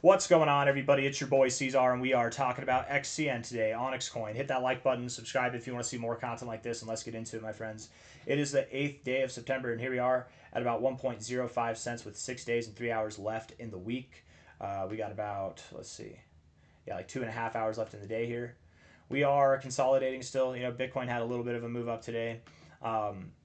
What's going on, everybody? It's your boy C-Zar, and we are talking about XCN today, OnyxCoin. Hit that like button, subscribe if you want to see more content like this, and let's get into it, my friends. It is the 8th day of September, and here we are at about 1.05 cents with 6 days and 3 hours left in the week. We got about, let's see, like 2.5 hours left in the day here. We are consolidating still. Bitcoin had a little bit of a move up today.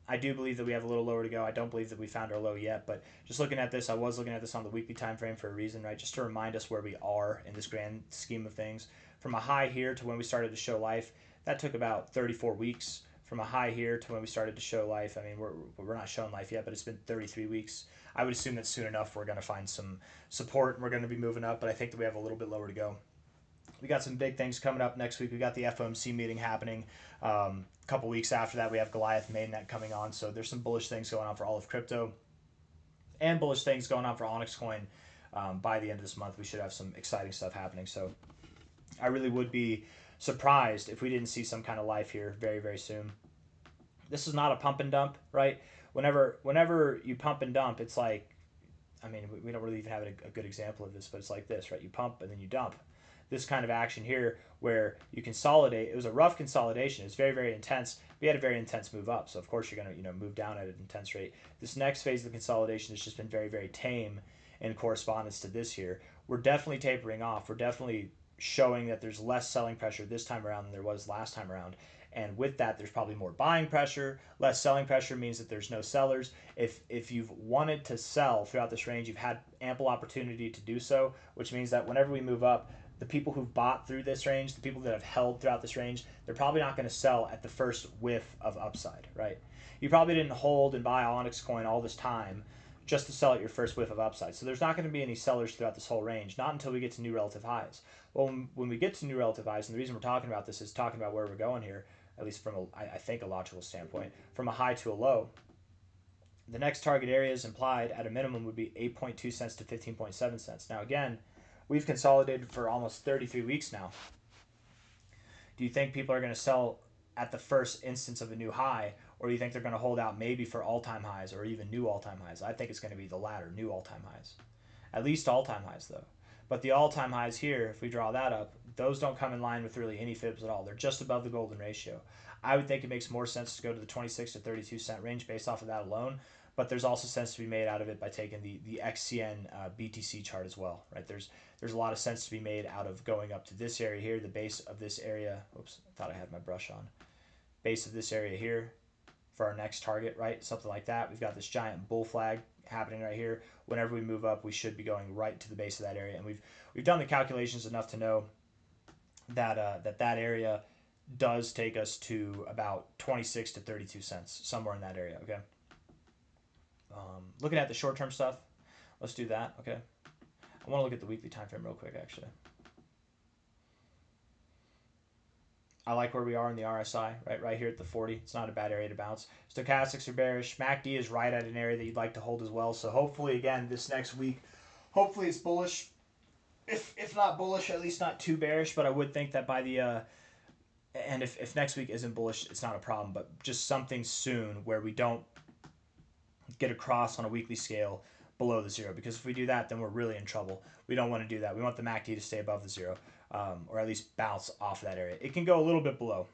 I do believe that we have a little lower to go. I don't believe that we found our low yet, but just looking at this, I was looking at this on the weekly time frame for a reason, right? Just to remind us where we are in this grand scheme of things. From a high here to when we started to show life, that took about 34 weeks. From a high here to when we started to show life, I mean, we're not showing life yet, but it's been 33 weeks. I would assume that soon enough we're going to find some support and we're going to be moving up, but I think that we have a little bit lower to go. We got some big things coming up next week. We got the FOMC meeting happening. A couple weeks after that, we have Goliath Mainnet coming on. So there's some bullish things going on for all of crypto and bullish things going on for OnyxCoin. By the end of this month, we should have some exciting stuff happening. So I really would be surprised if we didn't see some kind of life here very, very soon. This is not a pump and dump, right? Whenever you pump and dump, it's like, I mean, we don't really even have a good example of this, but it's like this, right? You pump and then you dump. This kind of action here where you consolidate, it was a rough consolidation. It's very, very intense. We had a very intense move up. So of course you're going to, move down at an intense rate. This next phase of the consolidation has just been very, very tame in correspondence to this here. We're definitely tapering off. We're definitely showing that there's less selling pressure this time around than there was last time around. And with that, there's probably more buying pressure. Less selling pressure means that there's no sellers. If you've wanted to sell throughout this range, you've had ample opportunity to do so, which means that whenever we move up, the people who've bought through this range, the people that have held throughout this range, they're probably not going to sell at the first whiff of upside, right? You probably didn't hold and buy OnyxCoin all this time just to sell at your first whiff of upside. So there's not going to be any sellers throughout this whole range, not until we get to new relative highs. Well, when we get to new relative highs, and the reason we're talking about this is talking about where we're going here, at least from, I think, a logical standpoint, from a high to a low, the next target areas implied at a minimum would be 8.2 cents to 15.7 cents. Now, again, we've consolidated for almost 33 weeks now. Do you think people are going to sell at the first instance of a new high, or do you think they're going to hold out maybe for all-time highs or even new all-time highs? I think it's going to be the latter, new all-time highs. At least all-time highs, though. But the all-time highs here, if we draw that up, those don't come in line with really any fibs at all. They're just above the golden ratio. I would think it makes more sense to go to the 26 to 32 cent range based off of that alone. But there's also sense to be made out of it by taking the XCN BTC chart as well, right? There's a lot of sense to be made out of going up to this area here, the base of this area. Oops, I thought I had my brush on. Base of this area here for our next target, right? Something like that. We've got this giant bull flag happening right here. Whenever we move up, we should be going right to the base of that area. And we've done the calculations enough to know that that area does take us to about 26 to 32 cents, somewhere in that area, okay? Looking at the short-term stuff, let's do that, okay? I want to look at the weekly time frame real quick, actually. I like where we are in the RSI, right here at the 40. It's not a bad area to bounce. Stochastics are bearish. MACD is right at an area that you'd like to hold as well. So hopefully, again, this next week, hopefully it's bullish. If not bullish, at least not too bearish. But I would think that by the and if next week isn't bullish, it's not a problem. But just something soon where we don't get across on a weekly scale below the zero, because if we do that, then we're really in trouble. We don't want to do that. We want the MACD to stay above the zero, or at least bounce off of that area. It can go a little bit below.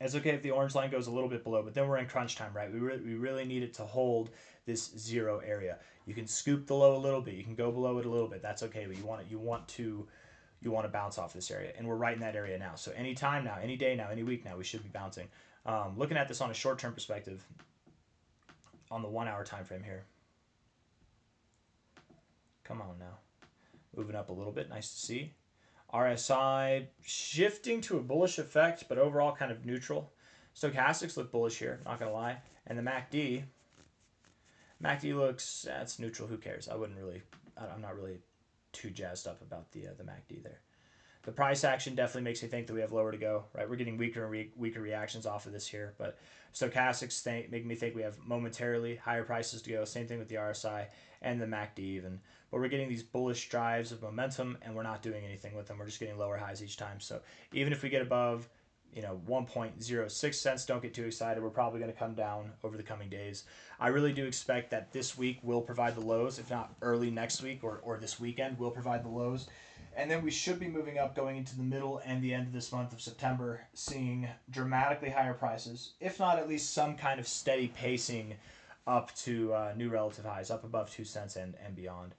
It's okay if the orange line goes a little bit below, but then we're in crunch time, right? We really need it to hold this zero area. You can scoop the low a little bit. You can go below it a little bit. That's okay, but you want to bounce off this area, and we're right in that area now. So any time now, any day now, any week now, we should be bouncing. Looking at this on a short-term perspective, on the 1 hour time frame here. Come on now. Moving up a little bit. Nice to see. RSI shifting to a bullish effect, but overall kind of neutral. Stochastics look bullish here, not going to lie. And the MACD looks, it's neutral. Who cares? I'm not really too jazzed up about the MACD there. The price action definitely makes me think that we have lower to go, right? We're getting weaker and weaker reactions off of this here, but stochastics make me think we have momentarily higher prices to go. Same thing with the RSI and the MACD even. But we're getting these bullish drives of momentum, and we're not doing anything with them. We're just getting lower highs each time. So even if we get above 1.06 cents. Don't get too excited. We're probably going to come down over the coming days. I really do expect that this week will provide the lows, if not early next week or this weekend will provide the lows. And then we should be moving up going into the middle and the end of this month of September, seeing dramatically higher prices, if not at least some kind of steady pacing up to new relative highs, up above 2 cents and beyond.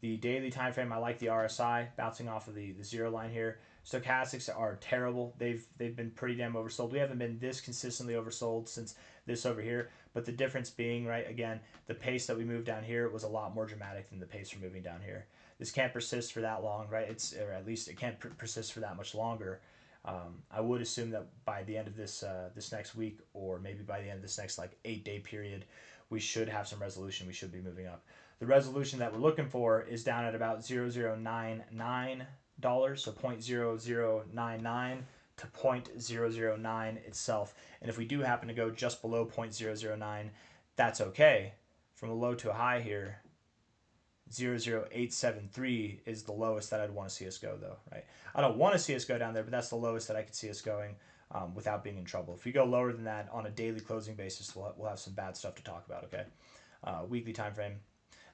The daily time frame, I like the RSI bouncing off of the zero line here. Stochastics are terrible. They've been pretty damn oversold. We haven't been this consistently oversold since this over here. But the difference being, right, again, the pace that we moved down here was a lot more dramatic than the pace we're moving down here. This can't persist for that long, right? Or at least it can't persist for that much longer. I would assume that by the end of this next week, or maybe by the end of this next 8-day period, we should have some resolution. We should be moving up. The resolution that we're looking for is down at about $0.0099, so 0.0099 to 0.009 itself. And if we do happen to go just below 0.009, that's okay. From a low to a high here, 0.0873 is the lowest that I'd want to see us go, though, right? I don't want to see us go down there, but that's the lowest that I could see us going without being in trouble. If we go lower than that on a daily closing basis, we'll have some bad stuff to talk about, okay? Weekly time frame.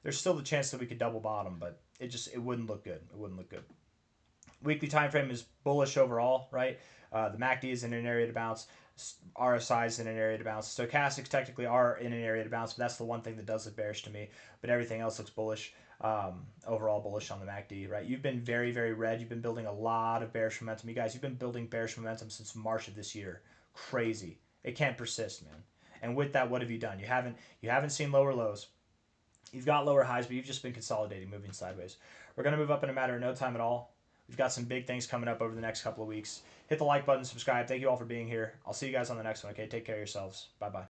There's still the chance that we could double bottom, but it wouldn't look good. It wouldn't look good. Weekly time frame is bullish overall, right? The MACD is in an area to bounce. RSI is in an area to bounce. Stochastics technically are in an area to bounce, but that's the one thing that does look bearish to me. But everything else looks bullish. Overall bullish on the MACD, right? You've been very, very red. You've been building a lot of bearish momentum. You guys, you've been building bearish momentum since March of this year. Crazy. It can't persist, man. And with that, what have you done? You haven't seen lower lows. You've got lower highs, but you've just been consolidating, moving sideways. We're going to move up in a matter of no time at all. We've got some big things coming up over the next couple of weeks. Hit the like button, subscribe. Thank you all for being here. I'll see you guys on the next one, okay? Take care of yourselves. Bye-bye.